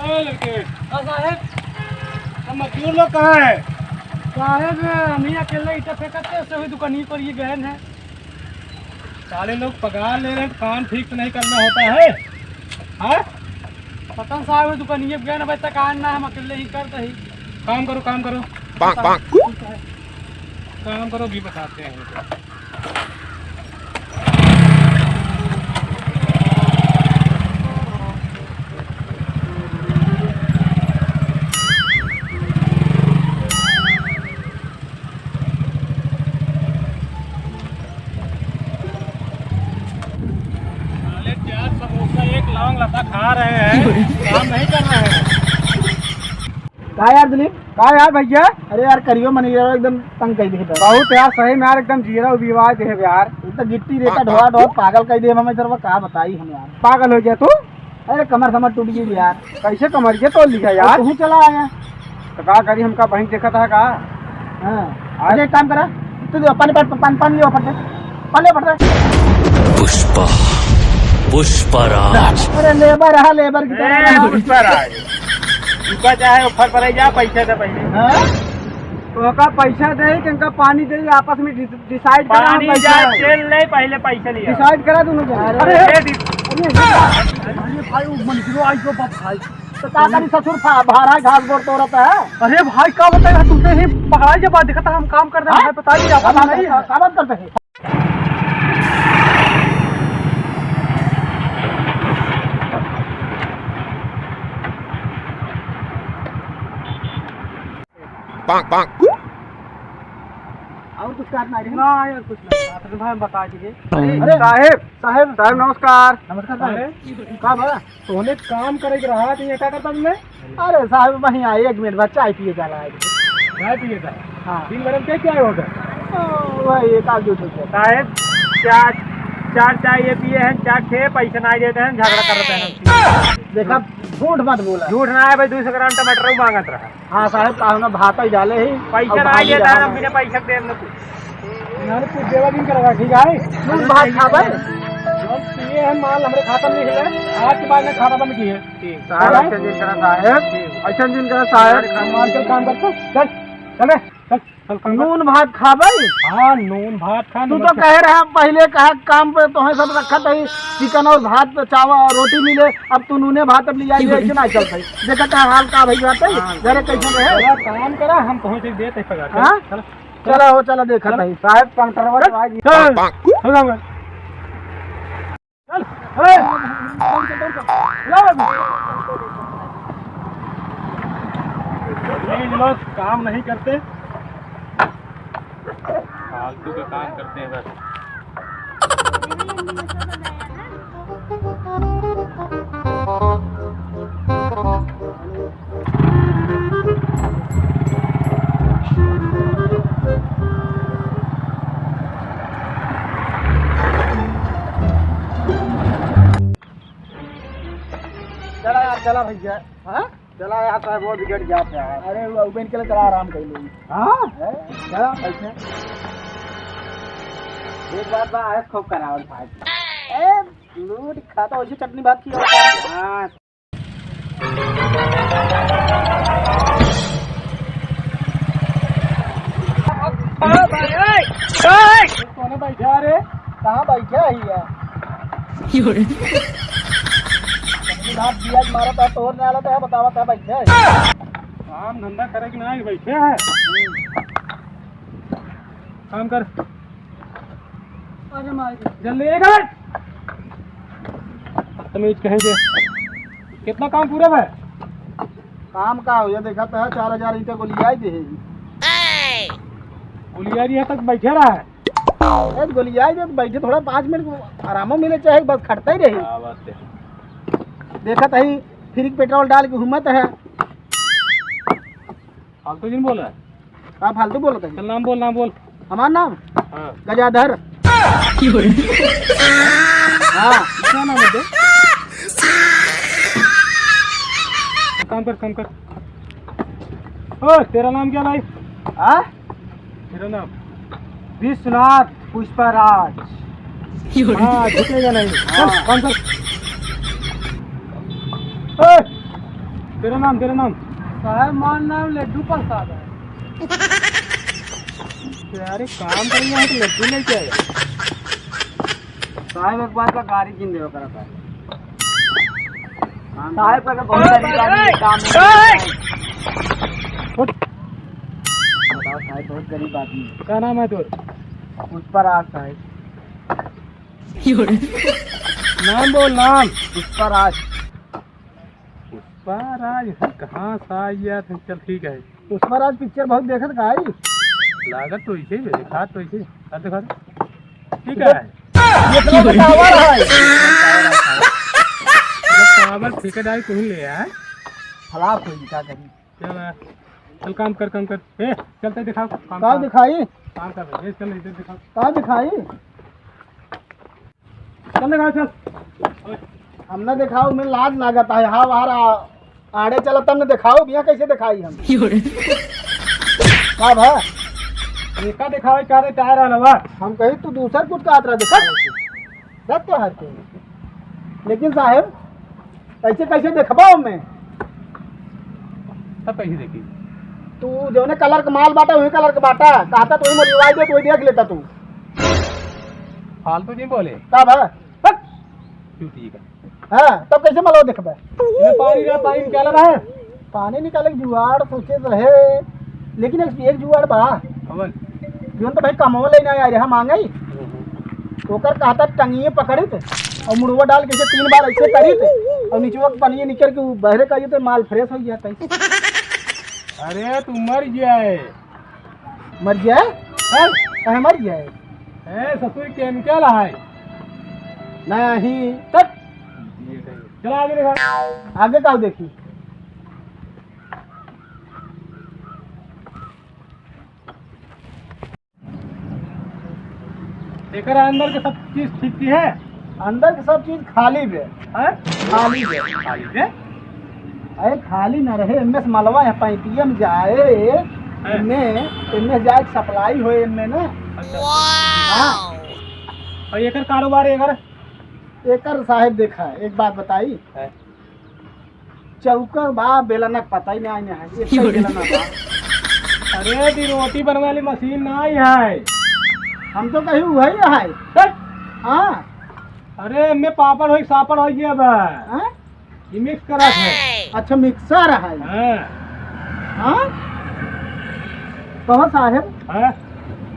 लड़के साहेब मजदूर लोग कहाँ है? साहेब हम ही अकेले ईटा फेंकते से हुई दुकानी पर ये गहन है। सारे लोग पगार ले रहे हैं, काम ठीक से नहीं करना होता है। हाँ पता साहब दुकानिए गए भाई तक आना हम अकेले ही करते ही। काम करो काम करो काम करो भी बताते हैं इनको। समोसा एक लौंग लता खा रहे हैं, काम नहीं कर रहे हैं। का यार दिलीप का यार भैया, अरे यार करियो मन एकदम तंग कर दे बहुत यार, सही में यार एकदम जीरा विवाह दे यार। तो गिट्टी रेता ढोआ ढोआ पागल कर दे हमें इधर का बताई हम यार। पागल हो गया तू? अरे कमर समर टूट गई यार। कैसे कमर के तो लिखा यार, तू चला आया तो का करी हमका बहन देखा था का। हाँ अरे एक काम करा तू पानी लियो फटे पुष्पा पुष्पराज। अरे लेबर है लेबर की तरह पुष्पराज रुका चाहे ऊपर पर जा, पैसे दे पहले। तो का पैसा दे कि इनका पानी दे, आपस में डिसाइड करा। पानी जा तेल ले, पहले पैसे लिया डिसाइड करा दोनों। अरे भाई मंदिरों आई तो बाप भाई तो का करी ससुर भाड़ा घास गोड़ तो रहता है। अरे भाई का बताएगा तुमसे ही पकड़ाई जब देखा था हम काम कर रहे हैं, बता दीजिए आप नहीं का बात करते हैं। और कुछ काटना है ना यार? कुछ नहीं भाई बता दीजिए। अरे साहेब साहेब साहेब नमस्कार। नमस्कार साहेब। का बा तोने काम करे के रहा तो ये क्या करता तुमने? अरे साहेब वहीं आए 1 मिनट बाद चाय पिए जा रहा है। चाय पिए था? हाँ 3 गरम क्या होगा वही एक आग दूध साहेब। क्या 4 चाय ये पिए हैं, 4 खे पैसे ना देते हैं, झगड़ा कर रहे हैं। देखा झूठ मत बोला। झूठ ना है भाई, 200 ग्राम टमाटर मांगत रहा। हाँ साहब का भात ही डाले ही पैसा ना देता है, बिना पैसा दे ना कुछ देवा दिन करेगा। ठीक है नून भात खाबे ये है माल हमारे खाता में है, आज के बाद में खाता बंद की है। साहब अच्छा दिन करा साहब, अच्छा दिन करा साहब। मान के काम करते चल चले चल नून भात खाबे। हाँ नून भात खा। तू तो कह रहा पहले कहा काम पे तो सब रखा था चिकन और भात चावल रोटी मिले, अब तू नूने भात अब लिया ऐसे ना चलता। देखा हाल का भाई बात है जरा कैसे रहे काम करा, हम पहुँच देते पगार। चलो हो चलो देखा नहीं साहब काउंटर लोग काम नहीं करते, फालतू के काम करते हैं बस। चला यार चला भैया। हाँ चला यार साहब वो बिगड़ गया यार। अरे उबेन के लिए चला आराम कर लो। हाँ चला बैठे एक बात बा आयस खूब करावल भाई। ए लूट खाता वैसे चटनी भात की। हाँ कौन बैठा रे? कहाँ बैठा ही है? दिया मारा था तोड़ नहीं आला था बतावा था बैठे काम धंधा करे कि नहीं बैठे है? काम कर जल्दी तमीज कहेंगे। कितना काम पूरा है? काम का हो देखा था 4000 ईंटे को लिया दे गुलियारी है तक बैठे रहा है। गोलिया दे बैठे थोड़ा 5 मिनट आराम मिले चाहे बस खटता ही रही। देखा था ही फ्री पेट्रोल डाल के घूमत है। फालतू जिन बोला हाँ फालतू बोला था। चल नाम बोल नाम बोल। हमारा नाम हाँ गजाधर। हाँ क्या नाम है? काम कर काम कर। ओ तेरा नाम क्या भाई? हाँ तेरा नाम विश्वनाथ पुष्पराज। हाँ झुकेगा नहीं। हाँ। काम कर। तेरा नाम साहब मान नाम लड्डू प्रसाद है। यार एक काम करेंगे हम तो लड्डू लेके आए साहब एक बार का गाड़ी किन देव करा साहब का बहुत सारी गाड़ी काम बताओ साहब बहुत गरीब आदमी है। क्या नाम है तोर पुष्पराज साहब नाम बोल नाम पुष्पराज पुष्पराज कहाँ सा यार चल ठीक है पुष्पराज पिक्चर बहुत देखत का है लागत तो इसे ही दिखा तो इसे दिखा ठीक है ये तो टावर है टावर ठेकेदारी तू ही ले आया खराब कोई क्या करी चल काम कर ए चलते दिखाओ काम का दिखाई काम कर ये चल इधर दिखाओ का दिखाई चल दिखाओ चल हमने दिखाओ में लाज लागत है हाँ बाहर आड़े चला तब ने दिखाओ भैया कैसे दिखाई हम का भा एका दिखाओ क्या रे टायर वाला हम कही तू दूसर कुछ का आतरा दिखा देख तो हर के लेकिन साहब कैसे कैसे देखबा मैं सब कैसे देखी तू जो ने कलर का माल बांटा वही कलर का बांटा कहता तो वही मोबाइल दे तो वही देख लेता तू फालतू नहीं बोले का भा ठीक है हाँ तब कैसे मलो देखबा पानी निकाला है पानी निकाले के जुआड़ सोचे रहे लेकिन एक जुआड़ बा अवन जो तो भाई कमवा लेना आया रहा मांगे ओकर कहता टंगिए पकड़ित और मुड़वा डाल के 3 बार ऐसे करित और नीचवा पानी निकल के बहरे करिए तो माल फ्रेश हो जाता है। अरे तू मर जाए कहे मर जाए ससुर केमिकल है नहीं तक चला आगे देखा आगे का देखी एक अंदर के सब चीज ठीक की है अंदर की सब चीज खाली है खाली है अरे खाली न रहे एम एस मलवा है पैंतीएम जाए इनमें जाए सप्लाई हो इनमें ना हाँ और एकर कारोबार एकर साहेब देखा है एक बात बताई चौकर बा बेलनक पता ही नहीं है अरे दी रोटी बनने वाली मशीन नहीं है हम तो कही वही है हाँ अरे मैं पापड़ हो सापड़ हो गया ये मिक्स करा है अच्छा मिक्सर है हाँ कहो साहेब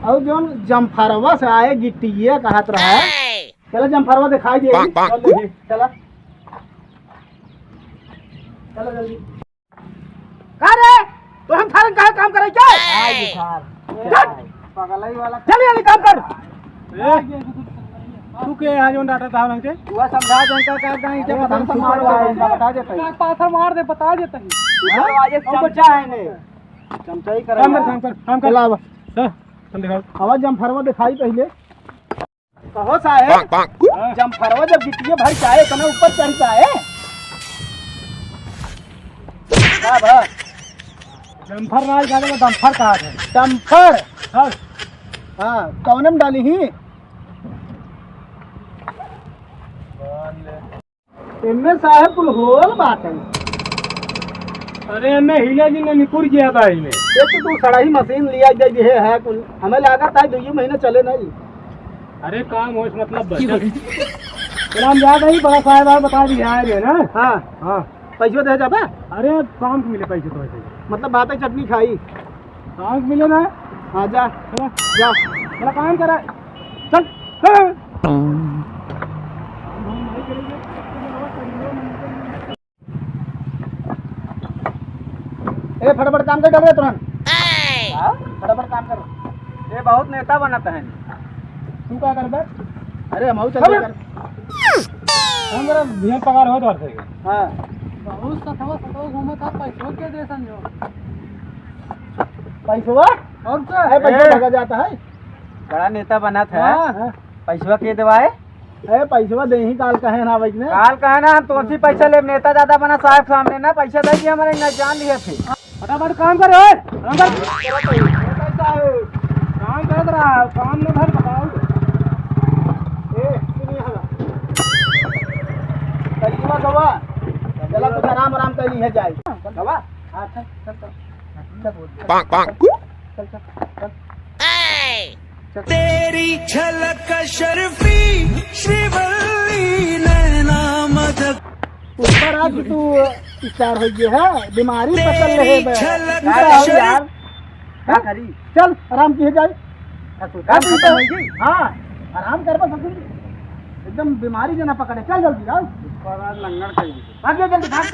और जो जमफरवा से आए गिट्टिया कहत रहा चलो जमफरवा दिखाई दे चला चलो जल्दी का रे तो हम थारे कहाँ काम करे क्या पगलाई वाला चल यानी काम कर तू के आज on डाटा था हमके वो समझा जनता का कहीं के पता हम मार बता देता है पाथर मार दे बता देता है आज चमचा है ने चमचा ही करे काम कर ला चल दिखाओ हवा जमफरवा दिखाई पहले कहो साहब जमफरवा जब गिट्टियां भर जाए तो ऊपर चढ़ता है का भा डम्फर ना जाने का डम्फर कहा है डम्फर हाँ कौन में डाली ही इनमें साहब कुल होल बात है अरे मैं हिले जी ने निकुर गया भाई में एक तो तू सड़ा ही मशीन लिया जाए है कुल हमें लागत है 2 महीने चले नहीं अरे काम हो मतलब बचत चल हम जा नहीं बड़ा साहब बता दिया है ना हाँ हाँ पैसे दे जाबे अरे काम मिले पैसे तो ऐसे मतलब बात है चटनी खाई काम मिले ना हाँ जा जा मेरा काम करा चल ए फटाफट काम कर डर रहे तुरंत फटाफट काम करो ये बहुत नेता बनाता है तू क्या कर बे अरे हम चल कर हम मेरा बिहान पगार हो तो से हाँ बहुत सतवा घूमत था पैसों के दे समझो पैसवा और क्या है पैसा भगा जाता है बड़ा नेता बना था हाँ। पैसवा के देवाए पैसवा दे ही काल कहे ना भाई ने काल कहे ना हम तुमसे पैसा ले नेता ज्यादा बना साहब सामने ना पैसा दे दिया हमारे ना जान लिए थे फटाफट काम कर काम कर रहा काम में भर बताओ पैसवा गवा चला कुछ आराम आराम कर ली है जाए बाबा हाँ चल चल चल चल चल चल तेरी झलक शर्फी श्रीवल्ली नैना मदक ऊपर आज तू स्टार हो गया है बीमारी पकड़ रहे बे झलक यार क्या करी चल आराम किए जाए होगी हाँ आराम कर बस एकदम बीमारी जो ना पकड़े चल जल्दी आओ लंगड़ करी भाग जा जल्दी भाग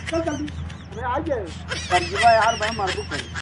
चल जल्दी अरे आ जाए यार मैं मर